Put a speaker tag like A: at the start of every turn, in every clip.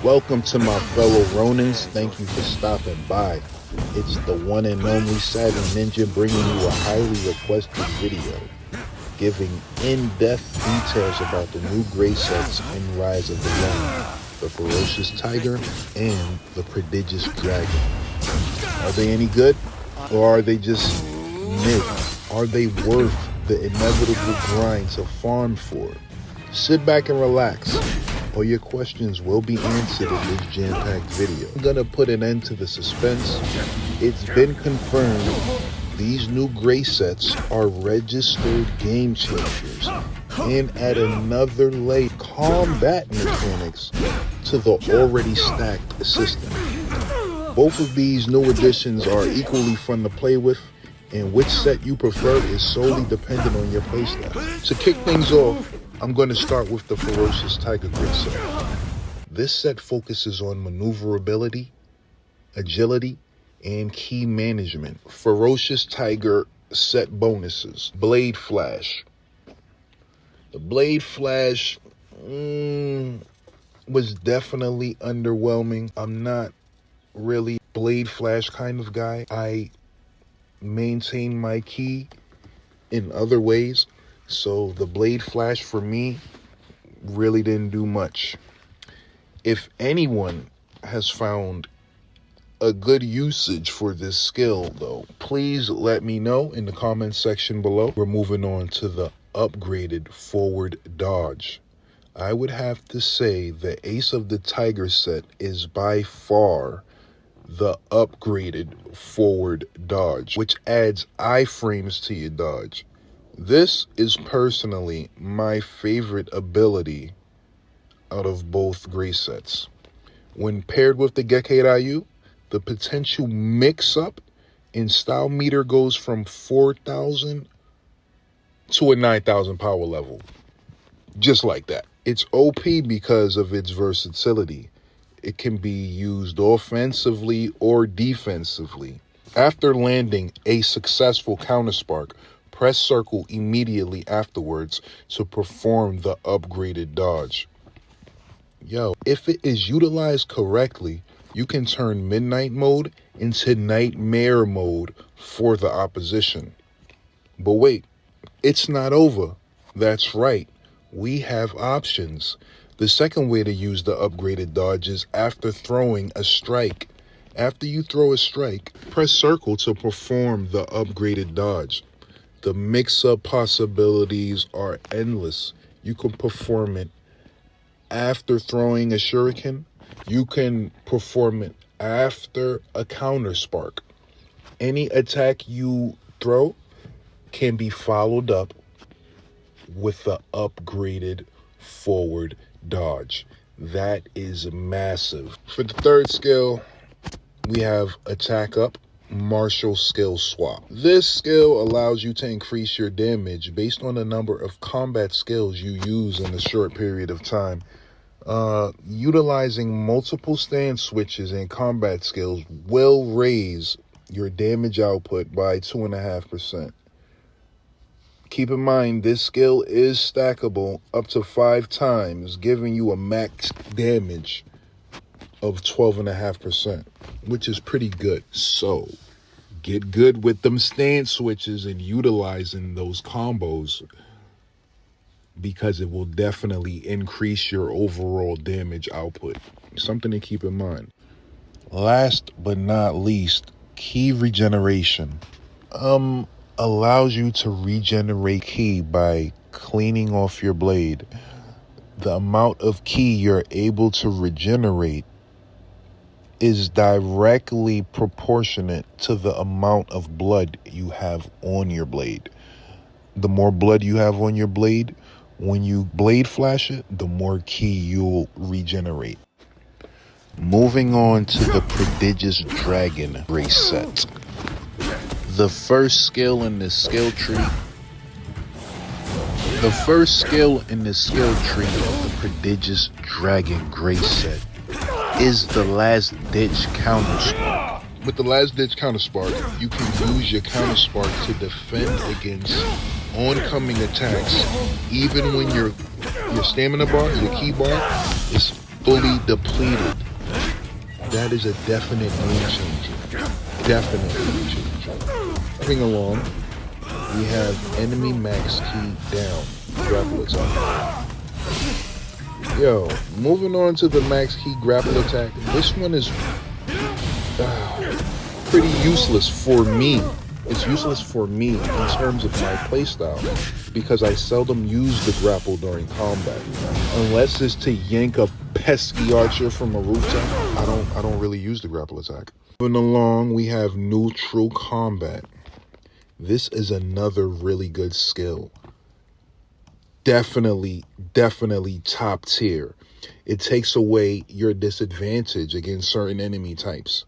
A: Welcome to my fellow Ronins. Thank you for stopping by. It's the one and only Savvy Ninja bringing you a highly requested video, giving in-depth details about the new gray sets in Rise of the Ronin, the Ferocious Tiger, and the Prodigious Dragon. Are they any good? Or are they just mid? Are they worth the inevitable grind to farm for? Sit back and relax. All your questions will be answered in this jam-packed video. I'm gonna put an end to the suspense. It's been confirmed these new gray sets are registered game changers and add another layer of combat mechanics to the already stacked system. Both of these new additions are equally fun to play with, and which set you prefer is solely dependent on your playstyle. To kick things off, I'm going to start with the Ferocious Tiger gray set. This set focuses on maneuverability, agility, and key management. Ferocious Tiger set bonuses. Blade Flash. The Blade Flash was definitely underwhelming. I'm not really a Blade Flash kind of guy. I maintain my key in other ways. So the Blade Flash for me really didn't do much. If anyone has found a good usage for this skill though, please let me know in the comments section below. We're moving on to the upgraded forward dodge. I would have to say the Ace of the Tiger set is by far the upgraded forward dodge, which adds iframes to your dodge. This is personally my favorite ability out of both gray sets. When paired with the Gecko IU, the potential mix-up in style meter goes from 4,000 to a 9,000 power level. Just like that. It's OP because of its versatility. It can be used offensively or defensively. After landing a successful counterspark, press circle immediately afterwards to perform the upgraded dodge. If it is utilized correctly, you can turn Midnight Mode into Nightmare Mode for the opposition. But wait, it's not over. That's right, we have options. The second way to use the upgraded dodge is after throwing a strike. After you throw a strike, press circle to perform the upgraded dodge. The mix-up possibilities are endless. You can perform it after throwing a shuriken. You can perform it after a counter spark. Any attack you throw can be followed up with the upgraded forward dodge. That is massive. For the third skill, we have attack up. Martial skill swap. This skill allows you to increase your damage based on the number of combat skills you use in a short period of time. Utilizing multiple stance switches and combat skills will raise your damage output by 2.5%. Keep in mind, this skill is stackable up to 5 times, giving you a max damage of 12.5%, which is pretty good. So get good with them stance switches and utilizing those combos, because it will definitely increase your overall damage output. Something to keep in mind. Last but not least, key regeneration. Allows you to regenerate ki by cleaning off your blade. The amount of ki you're able to regenerate is directly proportionate to the amount of blood you have on your blade. The more blood you have on your blade, when you blade flash it, the more ki you'll regenerate. Moving on to the Prodigious Dragon race set. The first skill in this skill tree of the Prodigious Dragon grace set is the last ditch counter spark. With the last ditch counter spark, you can use your counter spark to defend against oncoming attacks, even when your stamina bar, your key bar, is fully depleted. That is a definite game changer. Definite game changer. Moving along, we have enemy max key down. Grapple attack. Yo, moving on to the max key grapple attack. This one is pretty useless for me. It's useless for me in terms of my playstyle because I seldom use the grapple during combat. Unless it's to yank a pesky archer from a rooftop, I don't really use the grapple attack. Moving along, we have neutral combat. This is another really good skill. Definitely top tier. It takes away your disadvantage against certain enemy types,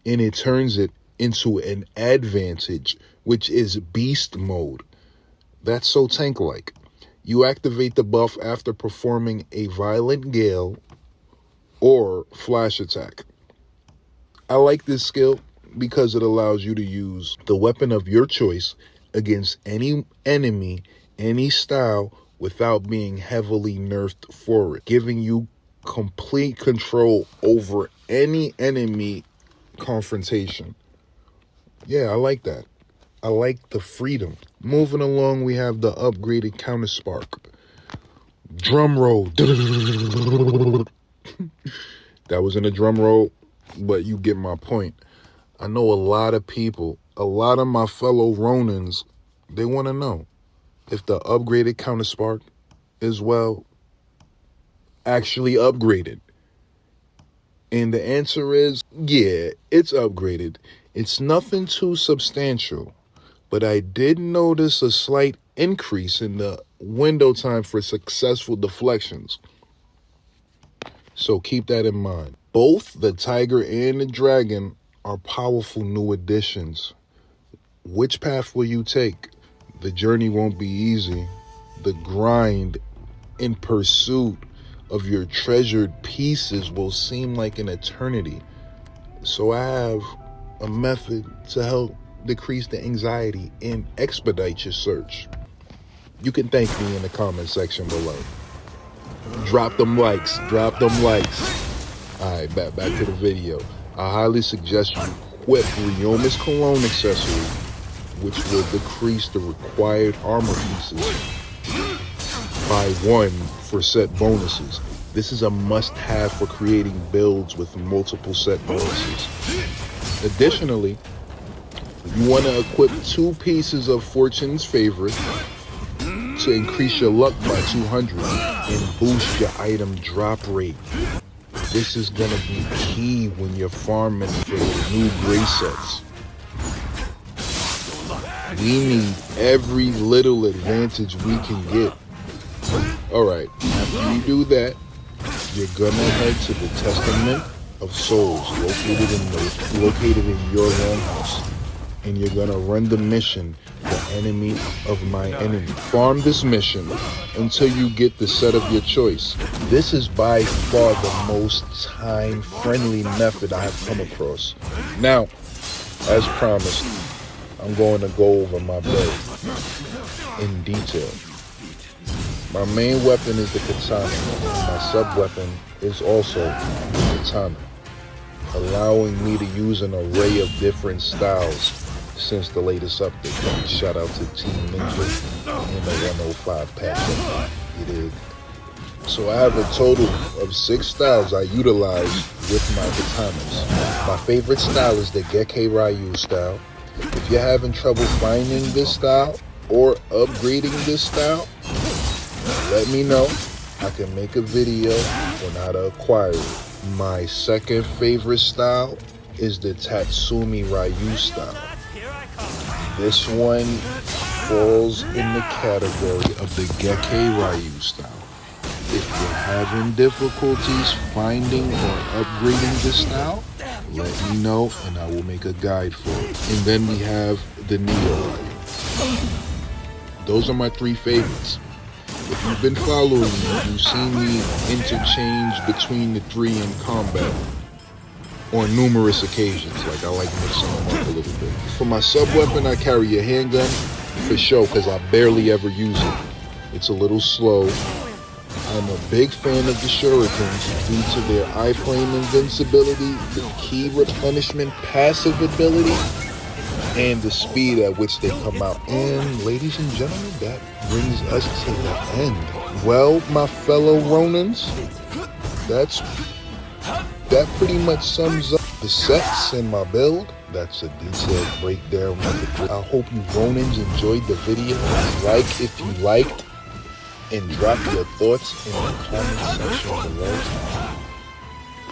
A: and it turns it into an advantage, which is beast mode. That's so tank-like. You activate the buff after performing a violent gale or flash attack. I like this skill because it allows you to use the weapon of your choice against any enemy, any style, without being heavily nerfed for it, giving you complete control over any enemy confrontation. Yeah, I like that. I like the freedom. Moving along, we have the upgraded counter spark. Drum roll. That wasn't a drum roll, but you get my point. I know a lot of people, a lot of my fellow Ronins, they want to know if the upgraded counter spark is, well, actually upgraded. And the answer is, yeah, it's upgraded. It's nothing too substantial, but I did notice a slight increase in the window time for successful deflections. So keep that in mind. Both the Tiger and the Dragon are powerful new additions. Which path will you take? The journey won't be easy. The grind in pursuit of your treasured pieces will seem like an eternity. So I have a method to help decrease the anxiety and expedite your search. You can thank me in the comment section below. Drop them likes. All right, back to the video. I highly suggest you equip Rioma's Cologne accessory, which will decrease the required armor pieces by 1 for set bonuses. This is a must-have for creating builds with multiple set bonuses. Additionally, you want to equip 2 pieces of Fortune's Favorite to increase your luck by 200 and boost your item drop rate. This is going to be key when you're farming for the new gray sets. We need every little advantage we can get. Alright, after you do that, you're gonna head to the Testament of Souls located in your own house. And you're gonna run the mission, the enemy of my enemy. Farm this mission until you get the set of your choice. This is by far the most time-friendly method I have come across. Now, as promised, I'm going to go over my build in detail. My main weapon is the katana. My sub-weapon is also the katana, allowing me to use an array of different styles since the latest update. Shout out to Team Ninja and the 105 patch. You dig? So I have a total of 6 styles I utilize with my katanas. My favorite style is the Geke Ryu style. If you're having trouble finding this style or upgrading this style, let me know. I can make a video on how to acquire it. My second favorite style is the Tatsumi Ryu style. This one falls in the category of the Geke Ryu style. If you're having difficulties finding or upgrading this style, let me know and I will make a guide for it. And then we have the Neo Ryu. Those are my 3 favorites. If you've been following me, you've seen me interchange between the 3 in combat on numerous occasions. Like, I like mixing them up a little bit. For my sub-weapon, I carry a handgun for show because I barely ever use it. It's a little slow. I'm a big fan of the shurikens due to their iframe invincibility, the key replenishment passive ability, and the speed at which they come out. And ladies and gentlemen, that brings us to the end. Well, my fellow Ronins, that pretty much sums up the sets and my build. That's a detailed breakdown of the. I hope you Ronins enjoyed the video. Like if you liked, and drop your thoughts in the comment section below.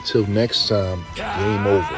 A: Till next time, game over.